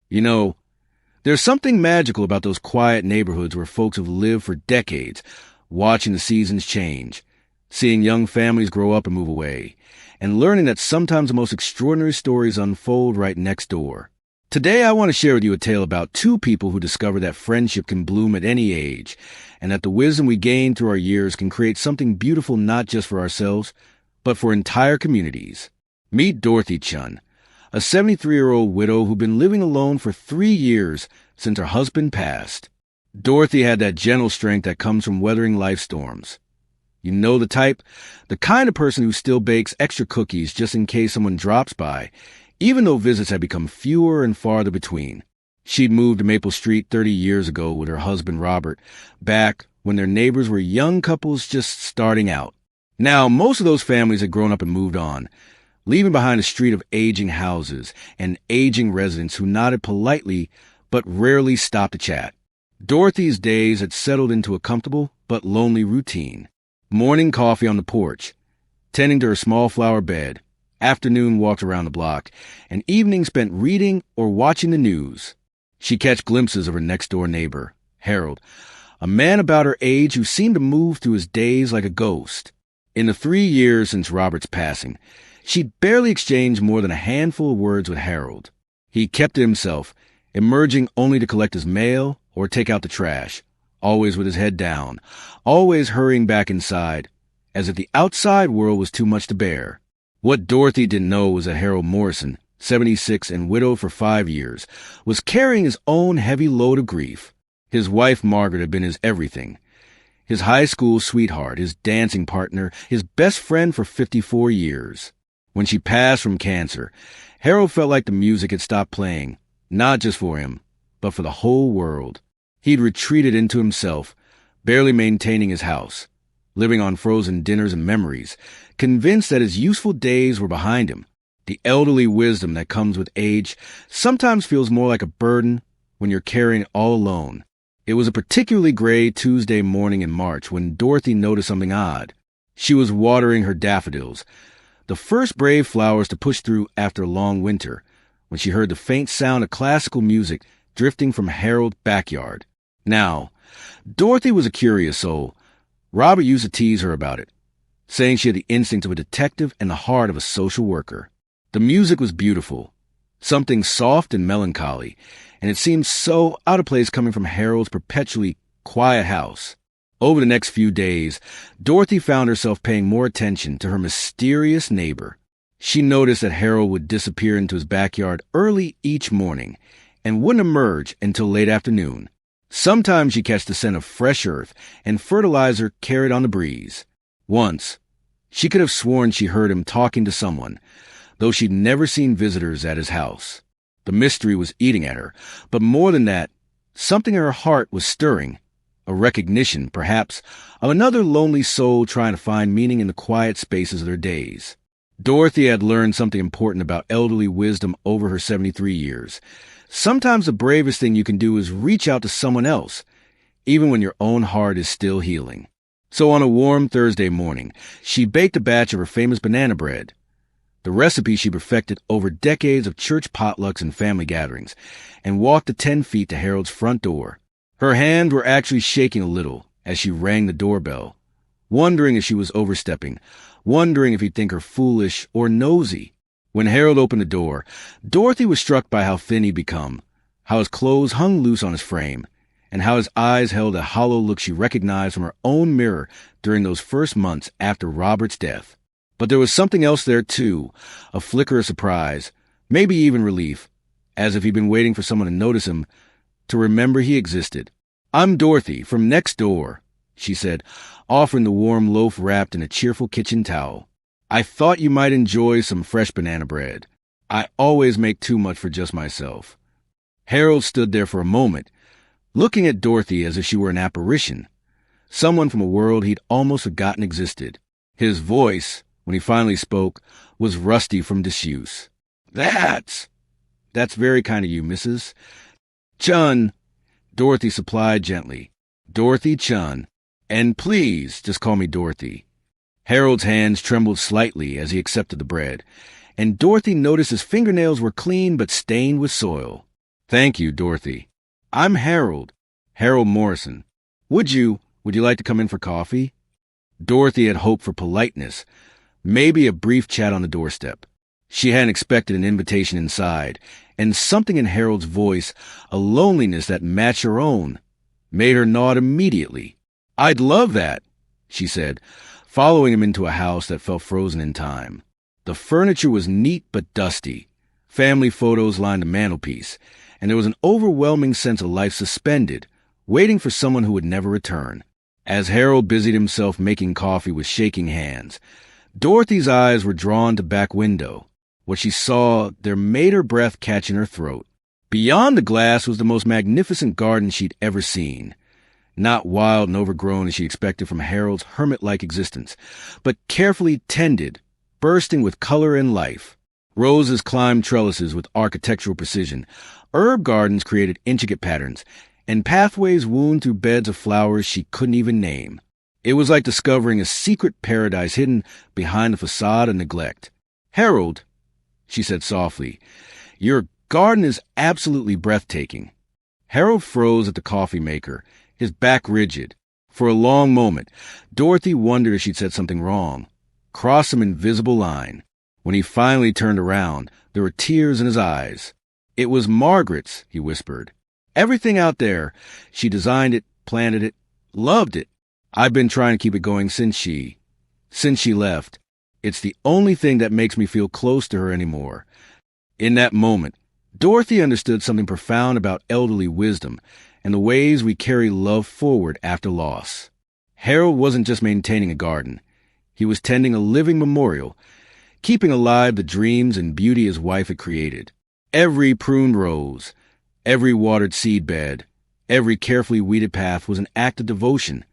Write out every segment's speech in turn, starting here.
You know, there's something magical about those quiet neighborhoods where folks have lived for decades, watching the seasons change, seeing young families grow up and move away, and learning that sometimes the most extraordinary stories unfold right next door. Today, I want to share with you a tale about two people who discovered that friendship can bloom at any age, and that the wisdom we gain through our years can create something beautiful not just for ourselves, but for entire communities. Meet Dorothy Chun, a 73-year-old widow who'd been living alone for 3 years since her husband passed. Dorothy had that gentle strength that comes from weathering life storms. You know the type? The kind of person who still bakes extra cookies just in case someone drops by, even though visits had become fewer and farther between. She'd moved to Maple Street 30 years ago with her husband Robert, back when their neighbors were young couples just starting out. Now, most of those families had grown up and moved on, leaving behind a street of aging houses and aging residents who nodded politely but rarely stopped to chat. Dorothy's days had settled into a comfortable but lonely routine. Morning coffee on the porch, tending to her small flower bed, afternoon walks around the block, and evening spent reading or watching the news. She'd catch glimpses of her next-door neighbor, Harold, a man about her age who seemed to move through his days like a ghost. In the 3 years since Robert's passing, she'd barely exchanged more than a handful of words with Harold. He kept to himself, emerging only to collect his mail or take out the trash, always with his head down, always hurrying back inside, as if the outside world was too much to bear. What Dorothy didn't know was that Harold Morrison, 76 and widowed for 5 years, was carrying his own heavy load of grief. His wife Margaret had been his everything. His high school sweetheart, his dancing partner, his best friend for 54 years. When she passed from cancer, Harold felt like the music had stopped playing, not just for him, but for the whole world. He'd retreated into himself, barely maintaining his house, living on frozen dinners and memories, convinced that his useful days were behind him. The elderly wisdom that comes with age sometimes feels more like a burden when you're carrying it all alone. It was a particularly gray Tuesday morning in March when Dorothy noticed something odd. She was watering her daffodils, the first brave flowers to push through after a long winter, when she heard the faint sound of classical music drifting from Harold's backyard. Now, Dorothy was a curious soul. Robert used to tease her about it, saying she had the instinct of a detective and the heart of a social worker. The music was beautiful, something soft and melancholy, and it seemed so out of place coming from Harold's perpetually quiet house. Over the next few days, Dorothy found herself paying more attention to her mysterious neighbor. She noticed that Harold would disappear into his backyard early each morning and wouldn't emerge until late afternoon. Sometimes she'd catch the scent of fresh earth and fertilizer carried on the breeze. Once, she could have sworn she heard him talking to someone, though she'd never seen visitors at his house. The mystery was eating at her, but more than that, something in her heart was stirring, a recognition, perhaps, of another lonely soul trying to find meaning in the quiet spaces of their days. Dorothy had learned something important about elderly wisdom over her 73 years. Sometimes the bravest thing you can do is reach out to someone else, even when your own heart is still healing. So on a warm Thursday morning, she baked a batch of her famous banana bread, the recipe she perfected over decades of church potlucks and family gatherings, and walked the 10 feet to Harold's front door. Her hands were actually shaking a little as she rang the doorbell, wondering if she was overstepping, wondering if he'd think her foolish or nosy. When Harold opened the door, Dorothy was struck by how thin he'd become, how his clothes hung loose on his frame, and how his eyes held a hollow look she recognized from her own mirror during those first months after Robert's death. But there was something else there, too, a flicker of surprise, maybe even relief, as if he'd been waiting for someone to notice him, to remember he existed. "I'm Dorothy, from next door," she said, offering the warm loaf wrapped in a cheerful kitchen towel. "I thought you might enjoy some fresh banana bread. I always make too much for just myself." Harold stood there for a moment, looking at Dorothy as if she were an apparition, someone from a world he'd almost forgotten existed. His voice, when he finally spoke, was rusty from disuse. That's very kind of you, Mrs. Chun," Dorothy supplied gently. "Dorothy Chun. And please, just call me Dorothy." Harold's hands trembled slightly as he accepted the bread, and Dorothy noticed his fingernails were clean but stained with soil. Thank you, Dorothy. I'm Harold. Harold Morrison. Would you like to come in for coffee? Dorothy had hoped for politeness, maybe a brief chat on the doorstep. She hadn't expected an invitation inside, and something in Harold's voice, a loneliness that matched her own, made her nod immediately. I'd love that, she said, following him into a house that felt frozen in time. The furniture was neat but dusty. Family photos lined the mantelpiece, and there was an overwhelming sense of life suspended, waiting for someone who would never return. As Harold busied himself making coffee with shaking hands, Dorothy's eyes were drawn to back window. What she saw there made her breath catch in her throat. Beyond the glass was the most magnificent garden she'd ever seen. Not wild and overgrown as she expected from Harold's hermit-like existence, but carefully tended, bursting with color and life. Roses climbed trellises with architectural precision. Herb gardens created intricate patterns, and pathways wound through beds of flowers she couldn't even name. It was like discovering a secret paradise hidden behind the facade of neglect. Harold, she said softly, your garden is absolutely breathtaking. Harold froze at the coffee maker, his back rigid. For a long moment, Dorothy wondered if she'd said something wrong, crossed some invisible line. When he finally turned around, there were tears in his eyes. It was Margaret's, he whispered. Everything out there. She designed it, planted it, loved it. I've been trying to keep it going since she left. It's the only thing that makes me feel close to her anymore. In that moment, Dorothy understood something profound about elderly wisdom and the ways we carry love forward after loss. Harold wasn't just maintaining a garden. He was tending a living memorial, keeping alive the dreams and beauty his wife had created. Every pruned rose, every watered seedbed, every carefully weeded path was an act of devotion.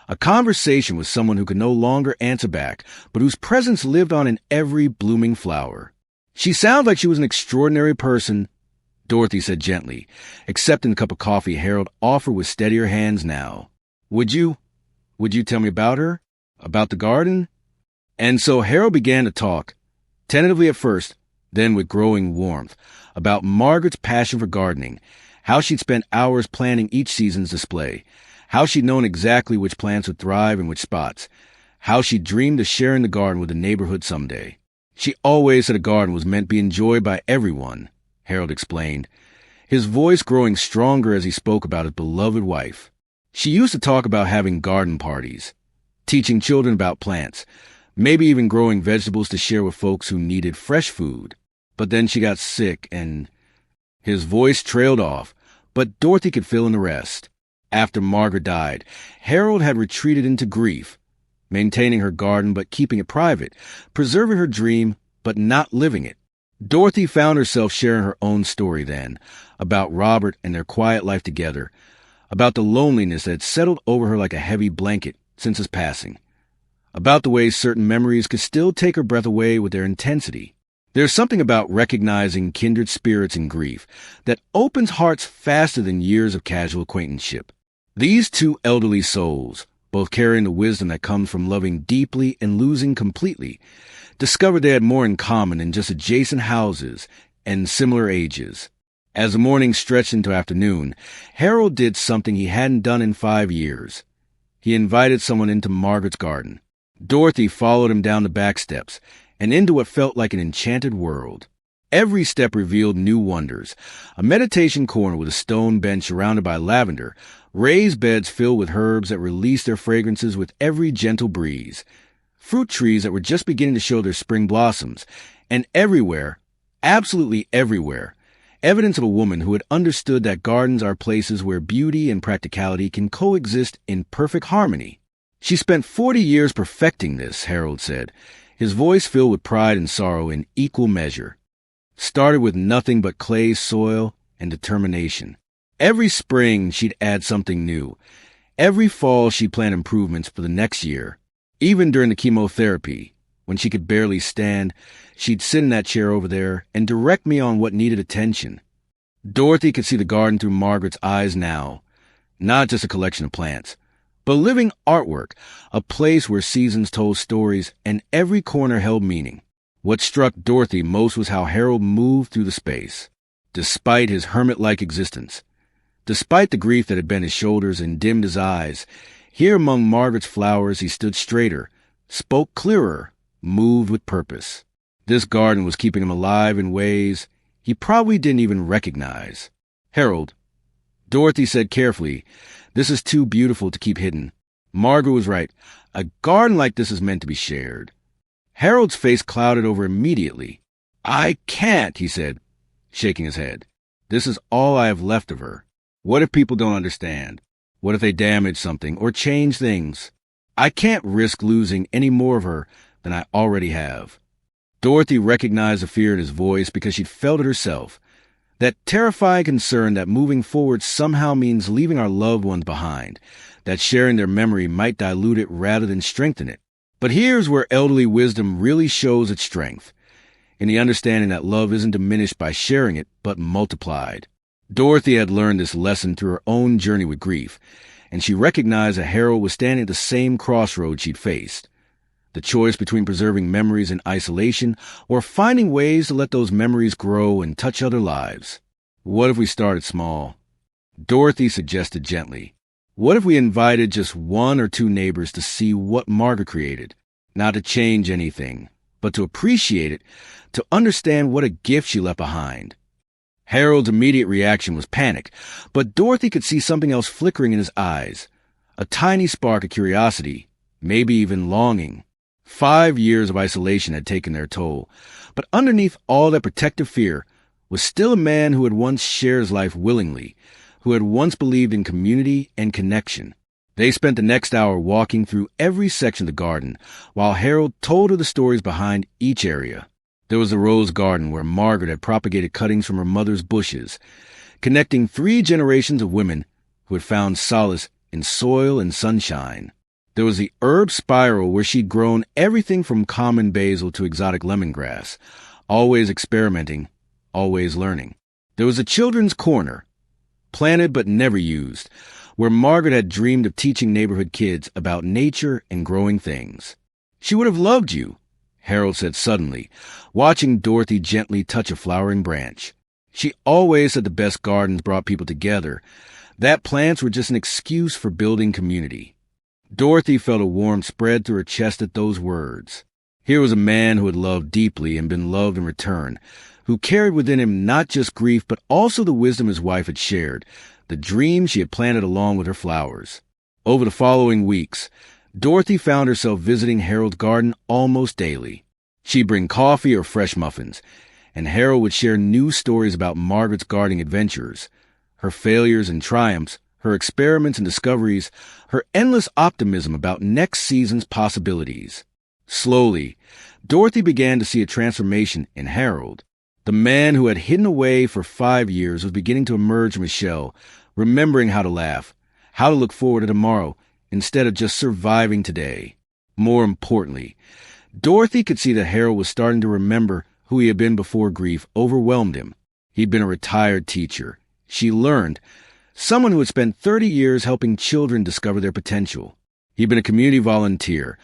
A conversation with someone who could no longer answer back, but whose presence lived on in every blooming flower. She sounded like she was an extraordinary person, Dorothy said gently, accepting the cup of coffee Harold offered with steadier hands now. Would you tell me about her? About the garden? And so Harold began to talk, tentatively at first, then with growing warmth, about Margaret's passion for gardening, how she'd spent hours planning each season's display, how she'd known exactly which plants would thrive in which spots, how she dreamed of sharing the garden with the neighborhood someday. She always said a garden was meant to be enjoyed by everyone, Harold explained, his voice growing stronger as he spoke about his beloved wife. She used to talk about having garden parties, teaching children about plants, maybe even growing vegetables to share with folks who needed fresh food. But then she got sick and... His voice trailed off, but Dorothy could fill in the rest. After Margaret died, Harold had retreated into grief, maintaining her garden but keeping it private, preserving her dream but not living it. Dorothy found herself sharing her own story then, about Robert and their quiet life together, about the loneliness that had settled over her like a heavy blanket since his passing, about the way certain memories could still take her breath away with their intensity. There's something about recognizing kindred spirits in grief that opens hearts faster than years of casual acquaintanceship. These two elderly souls, both carrying the wisdom that comes from loving deeply and losing completely, discovered they had more in common than just adjacent houses and similar ages. As the morning stretched into afternoon, Harold did something he hadn't done in 5 years. He invited someone into Margaret's garden. Dorothy followed him down the back steps and into what felt like an enchanted world. Every step revealed new wonders. A meditation corner with a stone bench surrounded by lavender, raised beds filled with herbs that released their fragrances with every gentle breeze, fruit trees that were just beginning to show their spring blossoms, and everywhere, absolutely everywhere, evidence of a woman who had understood that gardens are places where beauty and practicality can coexist in perfect harmony. She spent 40 years perfecting this, Harold said, his voice filled with pride and sorrow in equal measure. Started with nothing but clay soil and determination. Every spring she'd add something new. Every fall she'd plan improvements for the next year. Even during the chemotherapy, when she could barely stand, she'd sit in that chair over there and direct me on what needed attention. Dorothy could see the garden through Margaret's eyes now. Not just a collection of plants, but living artwork, a place where seasons told stories and every corner held meaning. What struck Dorothy most was how Harold moved through the space. despite his hermit-like existence. Despite the grief that had bent his shoulders and dimmed his eyes, here among Margaret's flowers he stood straighter, spoke clearer, moved with purpose. This garden was keeping him alive in ways he probably didn't even recognize. "Harold," Dorothy said carefully, "this is too beautiful to keep hidden." Margaret was right. A garden like this is meant to be shared. Harold's face clouded over immediately. "I can't," he said, shaking his head. "This is all I have left of her. What if people don't understand? What if they damage something or change things? I can't risk losing any more of her than I already have." Dorothy recognized the fear in his voice because she'd felt it herself. That terrifying concern that moving forward somehow means leaving our loved ones behind, that sharing their memory might dilute it rather than strengthen it. But here's where elderly wisdom really shows its strength, in the understanding that love isn't diminished by sharing it, but multiplied. Dorothy had learned this lesson through her own journey with grief, and she recognized that Harold was standing at the same crossroads she'd faced. The choice between preserving memories in isolation or finding ways to let those memories grow and touch other lives. What if we started small? Dorothy suggested gently. What if we invited just one or two neighbors to see what Margaret created? Not to change anything, but to appreciate it, to understand what a gift she left behind. Harold's immediate reaction was panic, but Dorothy could see something else flickering in his eyes. A tiny spark of curiosity, maybe even longing. 5 years of isolation had taken their toll, but underneath all that protective fear was still a man who had once shared his life willingly, who had once believed in community and connection. They spent the next hour walking through every section of the garden, while Harold told her the stories behind each area. There was the rose garden where Margaret had propagated cuttings from her mother's bushes, connecting 3 generations of women who had found solace in soil and sunshine. There was the herb spiral where she'd grown everything from common basil to exotic lemongrass, always experimenting, always learning. There was a children's corner, planted but never used, where Margaret had dreamed of teaching neighborhood kids about nature and growing things. "She would have loved you," Harold said suddenly, watching Dorothy gently touch a flowering branch. "She always said the best gardens brought people together, that plants were just an excuse for building community." Dorothy felt a warmth spread through her chest at those words. Here was a man who had loved deeply and been loved in return, who carried within him not just grief but also the wisdom his wife had shared, the dreams she had planted along with her flowers. Over the following weeks, Dorothy found herself visiting Harold's garden almost daily. She'd bring coffee or fresh muffins, and Harold would share new stories about Margaret's gardening adventures, her failures and triumphs, her experiments and discoveries, her endless optimism about next season's possibilities. Slowly, Dorothy began to see a transformation in Harold. The man who had hidden away for 5 years was beginning to emerge from his shell, remembering how to laugh, how to look forward to tomorrow, instead of just surviving today. More importantly, Dorothy could see that Harold was starting to remember who he had been before grief overwhelmed him. He'd been a retired teacher. She learned, someone who had spent 30 years helping children discover their potential. He'd been a community volunteer,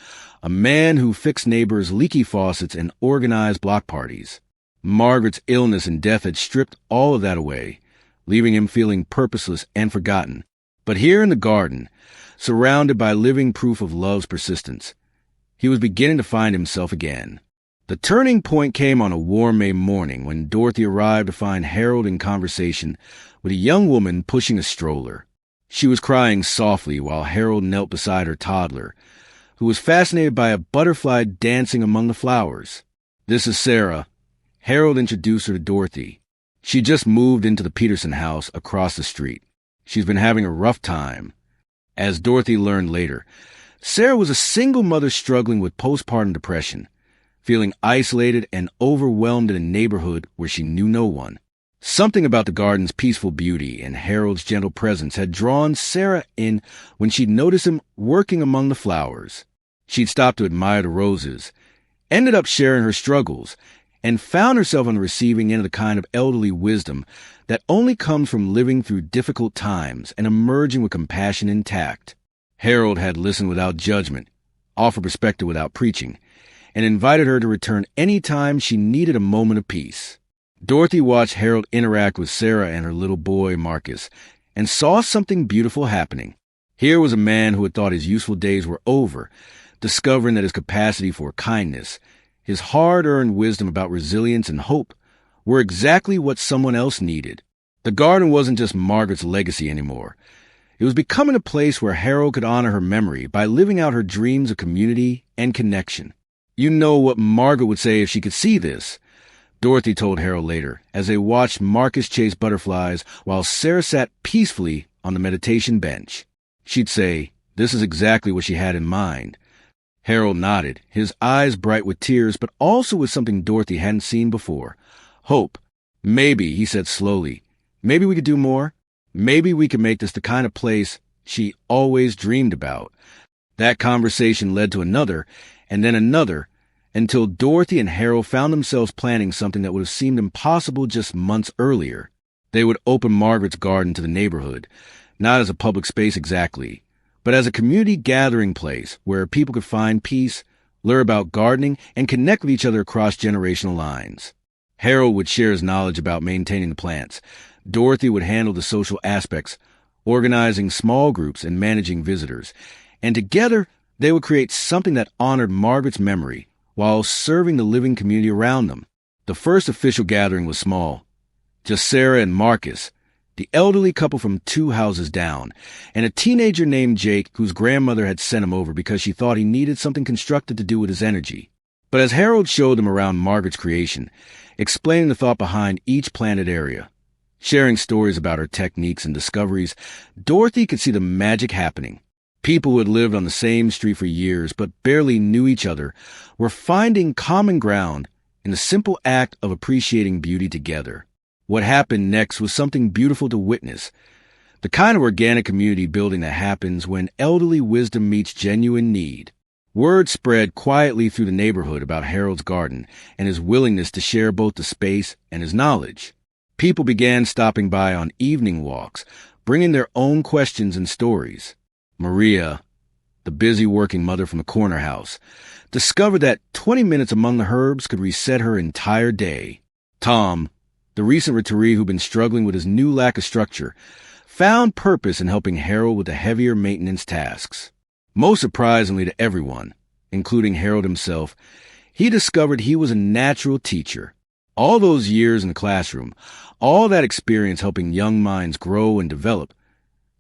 a man who fixed neighbors' leaky faucets and organized block parties. Margaret's illness and death had stripped all of that away, leaving him feeling purposeless and forgotten. But here in the garden, surrounded by living proof of love's persistence, he was beginning to find himself again. The turning point came on a warm May morning when Dorothy arrived to find Harold in conversation with a young woman pushing a stroller. She was crying softly while Harold knelt beside her toddler, who was fascinated by a butterfly dancing among the flowers. "This is Sarah." Harold introduced her to Dorothy. She just moved into the Peterson house across the street. She's been having a rough time. As Dorothy learned later, Sarah was a single mother struggling with postpartum depression, feeling isolated and overwhelmed in a neighborhood where she knew no one. Something about the garden's peaceful beauty and Harold's gentle presence had drawn Sarah in when she'd noticed him working among the flowers. She'd stopped to admire the roses, ended up sharing her struggles, and found herself on the receiving end of the kind of elderly wisdom that only comes from living through difficult times and emerging with compassion intact. Harold had listened without judgment, offered perspective without preaching, and invited her to return any time she needed a moment of peace. Dorothy watched Harold interact with Sarah and her little boy, Marcus, and saw something beautiful happening. Here was a man who had thought his useful days were over, discovering that his capacity for kindness, his hard-earned wisdom about resilience and hope, were exactly what someone else needed. The garden wasn't just Margaret's legacy anymore. It was becoming a place where Harold could honor her memory by living out her dreams of community and connection. You know what Margaret would say if she could see this, Dorothy told Harold later, as they watched Marcus chase butterflies while Sarah sat peacefully on the meditation bench. She'd say, "This is exactly what she had in mind." Harold nodded, his eyes bright with tears, but also with something Dorothy hadn't seen before. Hope. "Maybe," he said slowly. "Maybe we could do more. Maybe we could make this the kind of place she always dreamed about." That conversation led to another, and then another, until Dorothy and Harold found themselves planning something that would have seemed impossible just months earlier. They would open Margaret's garden to the neighborhood, not as a public space exactly, but as a community gathering place where people could find peace, learn about gardening, and connect with each other across generational lines. Harold would share his knowledge about maintaining the plants. Dorothy would handle the social aspects, organizing small groups and managing visitors. And together, they would create something that honored Margaret's memory while serving the living community around them. The first official gathering was small. Just Sarah and Marcus, the elderly couple from 2 houses down, and a teenager named Jake whose grandmother had sent him over because she thought he needed something constructive to do with his energy. But as Harold showed them around Margaret's creation, explaining the thought behind each planted area, sharing stories about her techniques and discoveries, Dorothy could see the magic happening. People who had lived on the same street for years but barely knew each other were finding common ground in the simple act of appreciating beauty together. What happened next was something beautiful to witness, the kind of organic community building that happens when elderly wisdom meets genuine need. Word spread quietly through the neighborhood about Harold's garden and his willingness to share both the space and his knowledge. People began stopping by on evening walks, bringing their own questions and stories. Maria, the busy working mother from the corner house, discovered that 20 minutes among the herbs could reset her entire day. Tom, the recent retiree who'd been struggling with his new lack of structure, found purpose in helping Harold with the heavier maintenance tasks. Most surprisingly to everyone, including Harold himself, he discovered he was a natural teacher. All those years in the classroom, all that experience helping young minds grow and develop,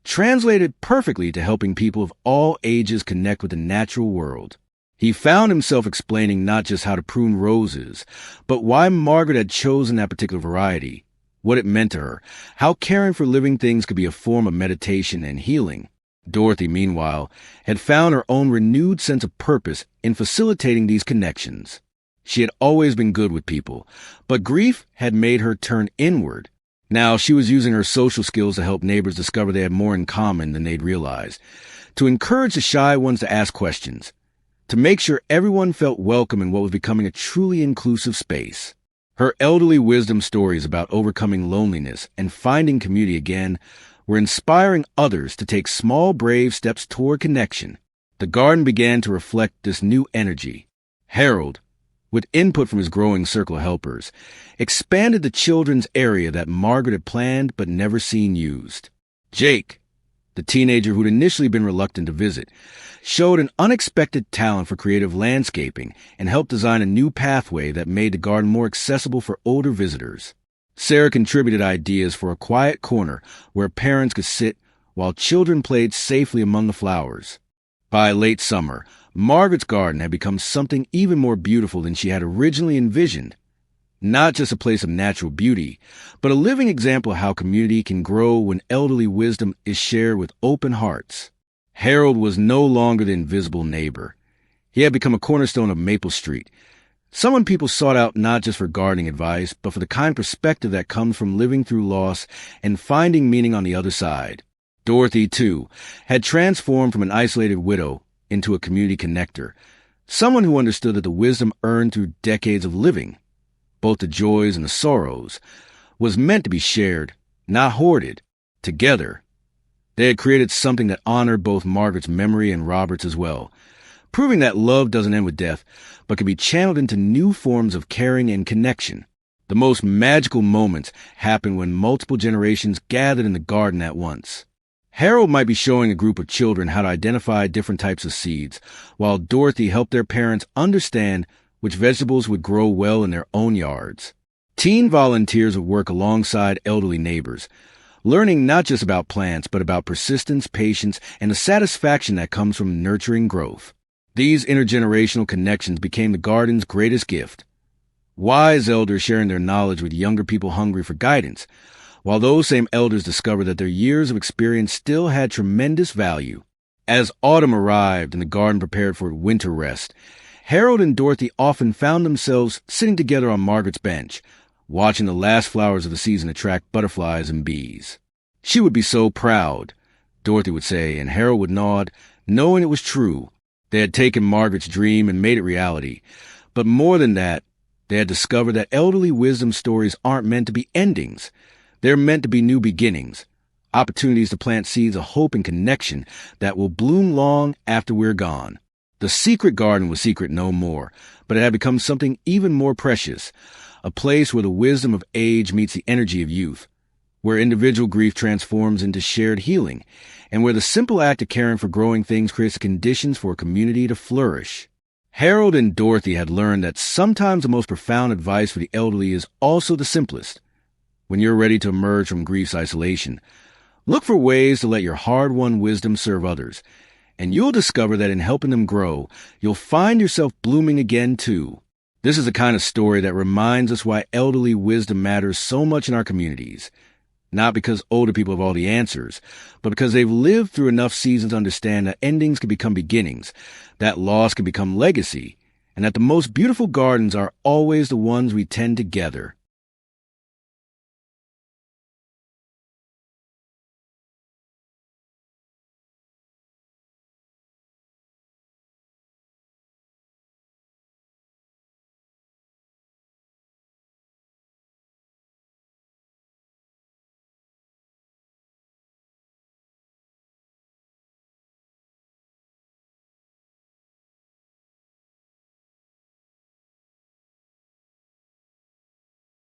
translated perfectly to helping people of all ages connect with the natural world. He found himself explaining not just how to prune roses, but why Margaret had chosen that particular variety, what it meant to her, how caring for living things could be a form of meditation and healing. Dorothy, meanwhile, had found her own renewed sense of purpose in facilitating these connections. She had always been good with people, but grief had made her turn inward. Now she was using her social skills to help neighbors discover they had more in common than they'd realized, to encourage the shy ones to ask questions, to make sure everyone felt welcome in what was becoming a truly inclusive space. Her elderly wisdom stories about overcoming loneliness and finding community again were inspiring others to take small, brave steps toward connection. The garden began to reflect this new energy. Harold, with input from his growing circle of helpers, expanded the children's area that Margaret had planned but never seen used. Jake, the teenager who'd initially been reluctant to visit, showed an unexpected talent for creative landscaping and helped design a new pathway that made the garden more accessible for older visitors. Sarah contributed ideas for a quiet corner where parents could sit while children played safely among the flowers. By late summer, Margaret's garden had become something even more beautiful than she had originally envisioned. Not just a place of natural beauty, but a living example of how community can grow when elderly wisdom is shared with open hearts. Harold was no longer the invisible neighbor. He had become a cornerstone of Maple Street, someone people sought out not just for gardening advice, but for the kind of perspective that comes from living through loss and finding meaning on the other side. Dorothy, too, had transformed from an isolated widow into a community connector, someone who understood that the wisdom earned through decades of living, both the joys and the sorrows, was meant to be shared, not hoarded, together. They had created something that honored both Margaret's memory and Robert's as well, proving that love doesn't end with death, but can be channeled into new forms of caring and connection. The most magical moments happen when multiple generations gathered in the garden at once. Harold might be showing a group of children how to identify different types of seeds, while Dorothy helped their parents understand which vegetables would grow well in their own yards. Teen volunteers would work alongside elderly neighbors, learning not just about plants, but about persistence, patience, and the satisfaction that comes from nurturing growth. These intergenerational connections became the garden's greatest gift. Wise elders sharing their knowledge with younger people hungry for guidance, while those same elders discovered that their years of experience still had tremendous value. As autumn arrived and the garden prepared for winter rest, Harold and Dorothy often found themselves sitting together on Margaret's bench, watching the last flowers of the season attract butterflies and bees. She would be so proud, Dorothy would say, and Harold would nod, knowing it was true. They had taken Margaret's dream and made it reality. But more than that, they had discovered that elderly wisdom stories aren't meant to be endings. They're meant to be new beginnings, opportunities to plant seeds of hope and connection that will bloom long after we're gone. The secret garden was secret no more, but it had become something even more precious, a place where the wisdom of age meets the energy of youth, where individual grief transforms into shared healing, and where the simple act of caring for growing things creates the conditions for a community to flourish. Harold and Dorothy had learned that sometimes the most profound advice for the elderly is also the simplest. When you're ready to emerge from grief's isolation, look for ways to let your hard-won wisdom serve others, and you'll discover that in helping them grow, you'll find yourself blooming again too. This is the kind of story that reminds us why elderly wisdom matters so much in our communities. Not because older people have all the answers, but because they've lived through enough seasons to understand that endings can become beginnings, that loss can become legacy, and that the most beautiful gardens are always the ones we tend together.